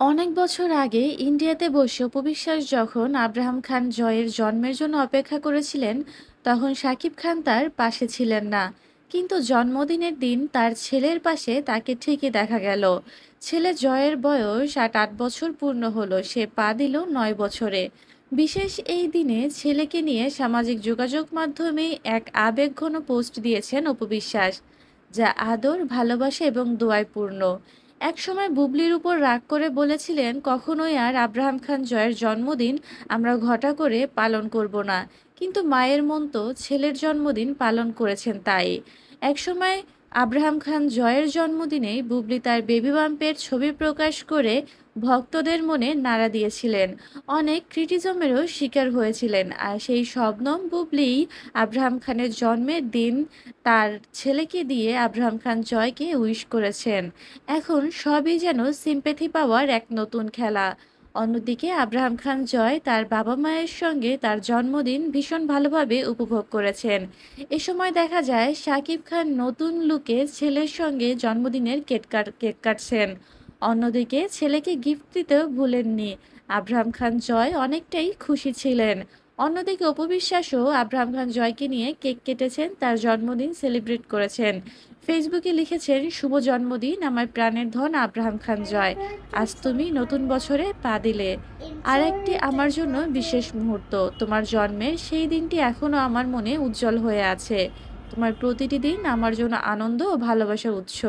অনেক বছর আগে ইন্ডিয়াতে বসে অপবিশ্বাস যখন আব্রাহাম খান জয়ের জন্মের জন্য অপেক্ষা করেছিলেন, তখন শাকিব খান তার পাশে ছিলেন না। কিন্তু জন্মদিনের দিন তার ছেলের পাশে তাকে ঠিকই দেখা গেল। ছেলে জয়ের বয়স 8 বছর পূর্ণ হলো, সে পা দিল 9 বছরে। বিশেষ এই দিনে ছেলেকে নিয়ে সামাজিক যোগাযোগ মাধ্যমে এক আবেগঘন পোস্ট দিয়েছেন অপবিশ্বাস, যা আদর, ভালোবাসা এবং দোয়ায় পূর্ণ। একসময় বুবলির উপর রাগ করে বলেছিলেন, কখনোই আর আব্রাহাম খান জয়ের জন্মদিন আমরা ঘটা করে পালন করব না। কিন্তু মায়ের মন তো ছেলের জন্মদিন পালন করেছেন তাই। একসময় আব্রাহাম খান জয়ের জন্মদিনেই বুবলি তার বেবি বাম্পের ছবি প্রকাশ করে ভক্তদের মনে নাড়া দিয়েছিলেন। অনেক ক্রিটিজমেরও শিকার হয়েছিলেন, আর সেই শবনম বুবলিই আব্রাহাম খানের জন্মের দিন তার ছেলেকে দিয়ে আব্রাহাম খান জয়কে উইশ করেছেন। এখন সবই যেন সিম্প্যাথি পাওয়ার এক নতুন খেলা। অন্যদিকে আব্রাহাম খান জয় তার বাবা মায়ের সঙ্গে তার জন্মদিন ভীষণ ভালোভাবে উপভোগ করেছেন। এ সময় দেখা যায় শাকিব খান নতুন লুকে ছেলের সঙ্গে জন্মদিনের কেক কাটছেন। অন্যদিকে ছেলেকে গিফট দিতেও ভুলেননি। আব্রাহাম খান জয় অনেকটাই খুশি ছিলেন। অন্যদিকে অপবিশ্বাসও আব্রাহাম খান জয়কে নিয়ে কেক কেটেছেন, তার জন্মদিন সেলিব্রেট করেছেন। ফেসবুকে লিখেছেন, শুভ জন্মদিন আমার প্রাণের ধন আব্রাহাম খান জয়, আজ তুমি নতুন বছরে পা দিলে। আর একটি আমার জন্য বিশেষ মুহূর্ত, তোমার জন্মের সেই দিনটি এখনো আমার মনে উজ্জ্বল হয়ে আছে। তোমার প্রতিটি দিন আমার জন্য আনন্দ ও ভালোবাসার উৎস।